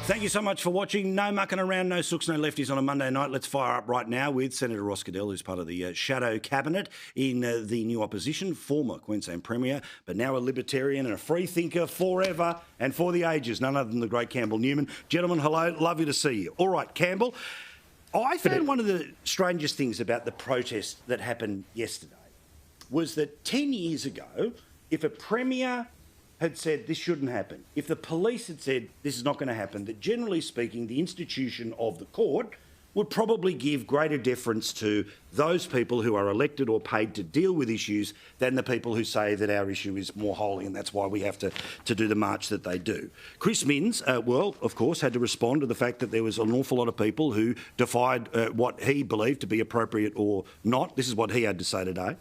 Thank you so much for watching. No mucking around, no sooks, no lefties on a Monday night. Let's fire up right now with Senator Ross Goodell, who's part of the shadow cabinet in the new opposition, former Queensland Premier, but now a libertarian and a free thinker forever and for the ages, none other than the great Campbell Newman. Gentlemen, hello, lovely to see you. All right, Campbell, I found one of the strangest things about the protest that happened yesterday was that 10 years ago, if a Premier had said this shouldn't happen, if the police had said this is not going to happen, that generally speaking, the institution of the court would probably give greater deference to those people who are elected or paid to deal with issues than the people who say that our issue is more holy and that's why we have to do the march that they do. Chris Minns, well, of course, had to respond to the fact that there was an awful lot of people who defied what he believed to be appropriate or not. This is what he had to say today.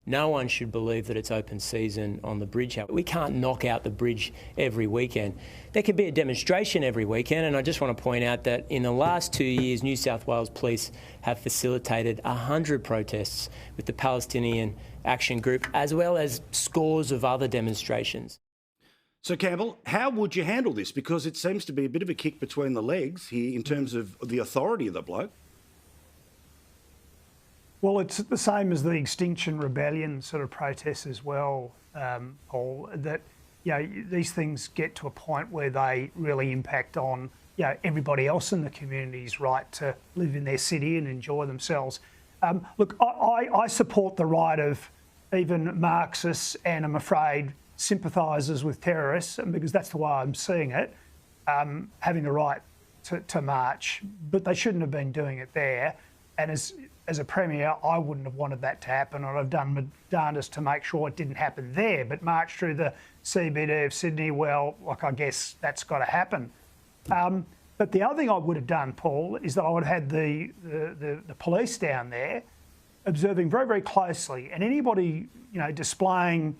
No one should believe that it's open season on the bridge. We can't knock out the bridge every weekend. There could be a demonstration every weekend, and I just want to point out that in the last 2 years, New South Wales Police have facilitated 100 protests with the Palestinian Action Group, as well as scores of other demonstrations. So, Campbell, how would you handle this? Because it seems to be a bit of a kick between the legs here in terms of the authority of the bloke. Well, it's the same as the Extinction Rebellion sort of protests as well, Paul, that, these things get to a point where they really impact on, everybody else in the community's right to live in their city and enjoy themselves. Look, I support the right of even Marxists and, I'm afraid, sympathisers with terrorists, because that's the way I'm seeing it, having the right to march, but they shouldn't have been doing it there. And as a Premier, I wouldn't have wanted that to happen, or I've done my darndest to make sure it didn't happen there. But march through the CBD of Sydney, well, I guess that's got to happen. But the other thing I would have done, Paul, is that I would have had the police down there observing very, very closely, and anybody, displaying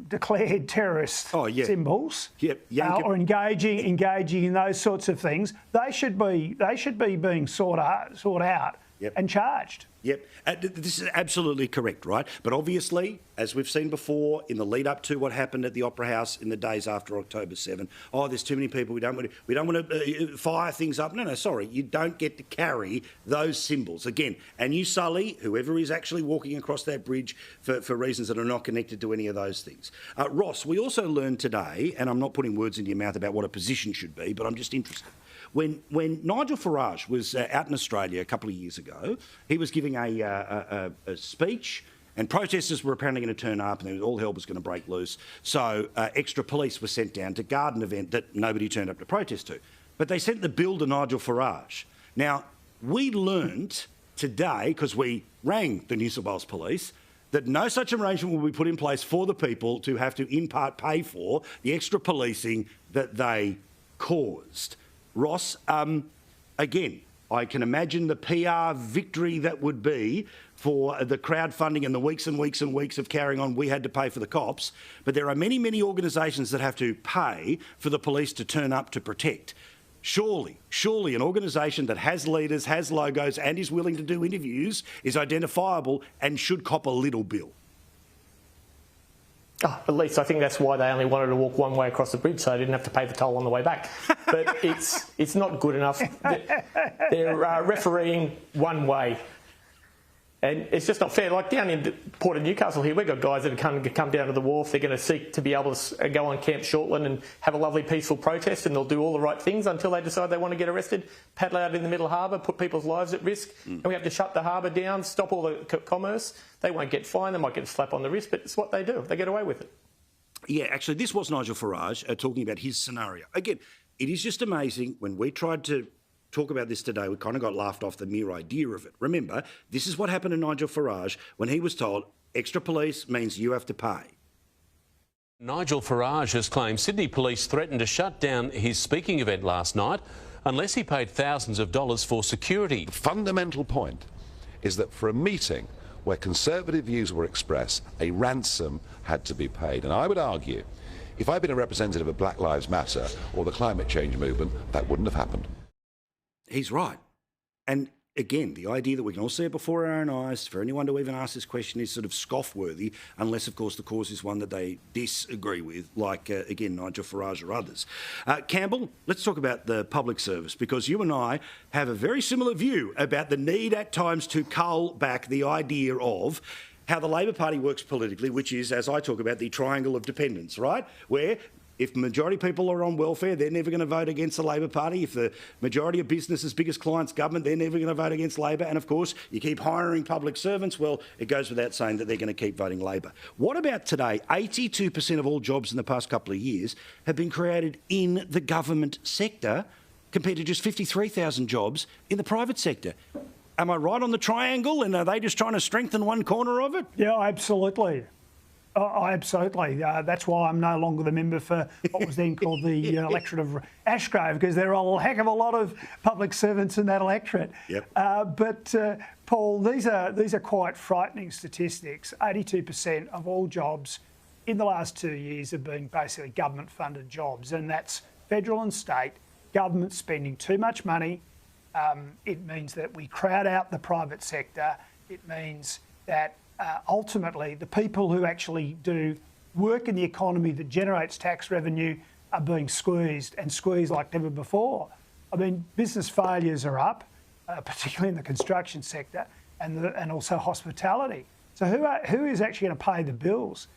declared terrorist symbols, or engaging in those sorts of things, they should be being sought out. Yep. And charged. Yep. This is absolutely correct, right? But obviously, as we've seen before, in the lead up to what happened at the Opera House in the days after October 7, there's too many people, we don't want to fire things up. No, sorry, you don't get to carry those symbols. Again, and you sully whoever is actually walking across that bridge for reasons that are not connected to any of those things. Ross, we also learned today, and I'm not putting words into your mouth about what a position should be, but I'm just interested. When Nigel Farage was out in Australia a couple of years ago, he was giving a speech, and protesters were apparently going to turn up and all hell was going to break loose. So extra police were sent down to guard an event that nobody turned up to protest to. But they sent the bill to Nigel Farage. Now, we learned today, because we rang the New South Wales Police, that no such arrangement will be put in place for the people to have to in part pay for the extra policing that they caused. Ross, again, I can imagine the PR victory that would be for the crowdfunding and the weeks and weeks and weeks of carrying on. We had to pay for the cops, but there are many, many organisations that have to pay for the police to turn up to protect. Surely an organisation that has leaders, has logos and is willing to do interviews is identifiable and should cop a little bill. At least I think that's why they only wanted to walk one way across the bridge, so they didn't have to pay the toll on the way back. But it's not good enough. They're refereeing one way. And it's just not fair. Like down in Port of Newcastle here, we've got guys that have come down to the wharf. They're going to seek to be able to go on Camp Shortland and have a lovely peaceful protest, and they'll do all the right things until they decide they want to get arrested, paddle out in the middle harbour, put people's lives at risk, and we have to shut the harbour down, stop all the commerce. They won't get fined, they might get a slap on the wrist, but it's what they do. They get away with it. Yeah, actually, this was Nigel Farage talking about his scenario. Again, it is just amazing when we tried to talk about this today, we kind of got laughed off the mere idea of it. Remember, this is what happened to Nigel Farage when he was told extra police means you have to pay. Nigel Farage has claimed Sydney police threatened to shut down his speaking event last night unless he paid thousands of dollars for security. The fundamental point is that for a meeting where conservative views were expressed, a ransom had to be paid. And I would argue, if I'd been a representative of Black Lives Matter or the climate change movement, that wouldn't have happened. He's right. And again, the idea that we can all see it before our own eyes, for anyone to even ask this question is sort of scoff-worthy, unless, of course, the cause is one that they disagree with, like, again, Nigel Farage or others. Campbell, let's talk about the public service, because you and I have a very similar view about the need at times to cull back the idea of how the Labor Party works politically, which is, as I talk about, the triangle of dependence, right? Where if the majority of people are on welfare, they're never going to vote against the Labor Party. If the majority of businesses' biggest clients, government, they're never going to vote against Labor. And, of course, you keep hiring public servants, well, it goes without saying that they're going to keep voting Labor. What about today? 82% of all jobs in the past couple of years have been created in the government sector compared to just 53,000 jobs in the private sector. Am I right on the triangle, and are they just trying to strengthen one corner of it? Yeah, absolutely. Oh, absolutely. That's why I'm no longer the member for what was then called the electorate of Ashgrove, because there are a heck of a lot of public servants in that electorate. Yep. But Paul, these are quite frightening statistics. 82% of all jobs in the last 2 years have been basically government-funded jobs, and that's federal and state government spending too much money. It means that we crowd out the private sector. It means that ultimately, the people who actually do work in the economy that generates tax revenue are being squeezed, and squeezed like never before. I mean, business failures are up, particularly in the construction sector, and also hospitality. So who is actually going to pay the bills?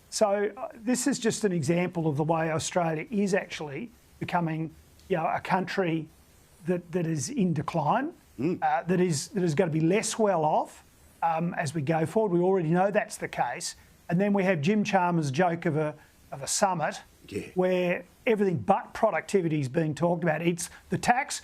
So this is just an example of the way Australia is actually becoming, a country that is in decline, that is going to be less well off. As we go forward, we already know that's the case. And then we have Jim Chalmers' joke of a summit where everything but productivity is being talked about. It's the tax,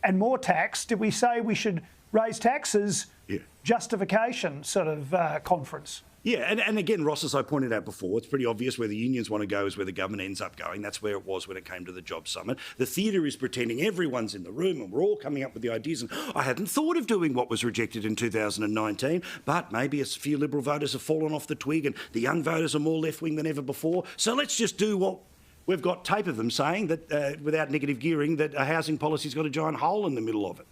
and more tax. Did we say we should raise taxes? Yeah. Justification sort of conference. Yeah, and again, Ross, as I pointed out before, it's pretty obvious where the unions want to go is where the government ends up going. That's where it was when it came to the Job Summit. The theatre is pretending everyone's in the room and we're all coming up with the ideas. And I hadn't thought of doing what was rejected in 2019, but maybe a few Liberal voters have fallen off the twig and the young voters are more left-wing than ever before. So let's just do what we've got tape of them saying, that without negative gearing, that a housing policy's got a giant hole in the middle of it.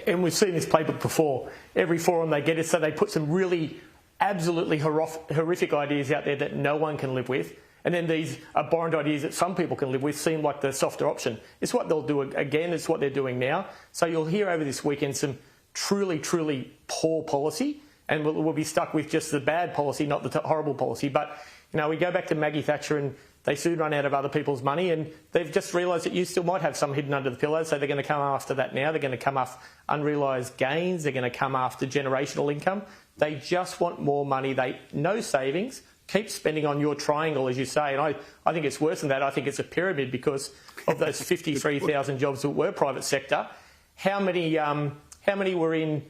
And we've seen this playbook before. Every forum they get is so they put some really absolutely horrific ideas out there that no one can live with. And then these abhorrent ideas that some people can live with seem like the softer option. It's what they'll do again. It's what they're doing now. So you'll hear over this weekend some truly, truly poor policy, and we'll be stuck with just the bad policy, not the horrible policy. But, we go back to Maggie Thatcher and they soon run out of other people's money, and they've just realised that you still might have some hidden under the pillow, so they're going to come after that now. They're going to come after unrealised gains. They're going to come after generational income. They just want more money. No savings. Keep spending on your triangle, as you say. And I think it's worse than that. I think it's a pyramid, because of those 53,000 jobs that were private sector, how many were in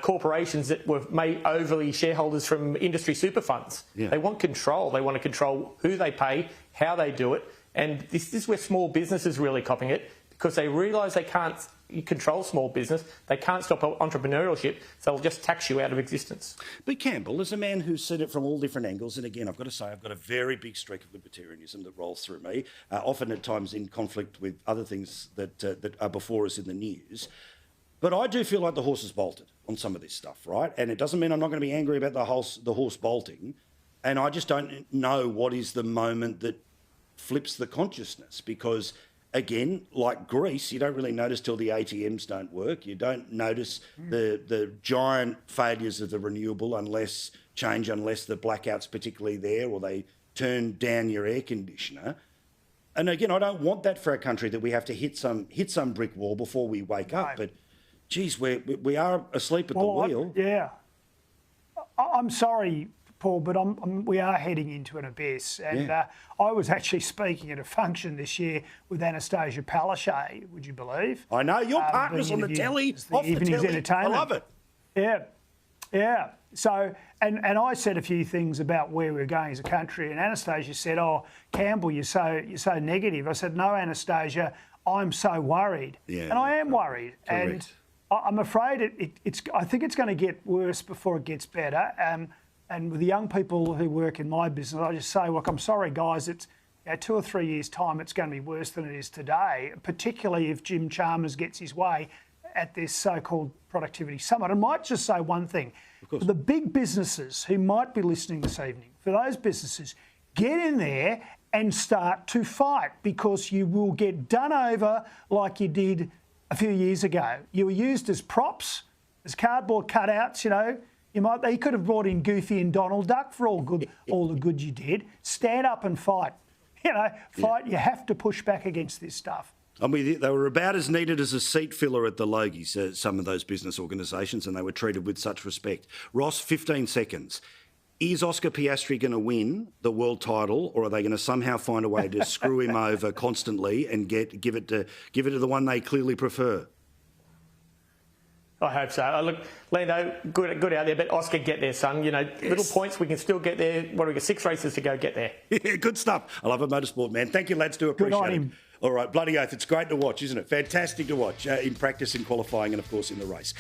corporations that were made overly shareholders from industry super funds? Yeah. They want control. They want to control who they pay, how they do it. And this is where small business is really copying it, because they realise they can't control small business. They can't stop entrepreneurship, so they'll just tax you out of existence. But Campbell, as a man who's seen it from all different angles, and again, I've got to say, I've got a very big streak of libertarianism that rolls through me, often at times in conflict with other things that are before us in the news. But I do feel like the horse has bolted on some of this stuff, right? And it doesn't mean I'm not going to be angry about the horse bolting. And I just don't know what is the moment that flips the consciousness, because, again, like Greece, you don't really notice till the ATMs don't work. You don't notice the giant failures of the renewable unless the blackout's particularly there, or they turn down your air conditioner. And again, I don't want that for our country, that we have to hit some brick wall before we wake up. But geez, we are asleep at the wheel. I'm sorry, Paul, but we are heading into an abyss. And I was actually speaking at a function this year with Anastasia Palaszczuk, would you believe? I know, your partner's on the telly, off the telly. I love it. Yeah. So, and I said a few things about where we're going as a country, and Anastasia said, "Oh, Campbell, you're so negative." I said, "No, Anastasia, I'm so worried." Yeah, and I am worried. Correct. And I'm afraid I think it's going to get worse before it gets better. And with the young people who work in my business, I just say, look, I'm sorry, guys. 2 or 3 years' time, it's going to be worse than it is today, particularly if Jim Chalmers gets his way at this so-called productivity summit. I might just say one thing. For the big businesses who might be listening this evening, for those businesses, get in there and start to fight, because you will get done over like you did a few years ago. You were used as props, as cardboard cutouts, you know. They could have brought in Goofy and Donald Duck for all the good you did. Stand up and fight. You know, fight. You have to push back against this stuff. I mean, they were about as needed as a seat filler at the Logies, some of those business organisations, and they were treated with such respect. Ross, 15 seconds. Is Oscar Piastri going to win the world title, or are they going to somehow find a way to screw him over constantly and give it to the one they clearly prefer? I hope so. Look, Lando, good out there, but Oscar, get there, son. You know, little points, we can still get there. What do we got? 6 races to go, get there. Yeah, good stuff. I love a motorsport, man. Thank you, lads. Do appreciate Good on it. him. All right, bloody oath. It's great to watch, isn't it? Fantastic to watch in practice, in qualifying, and of course in the race.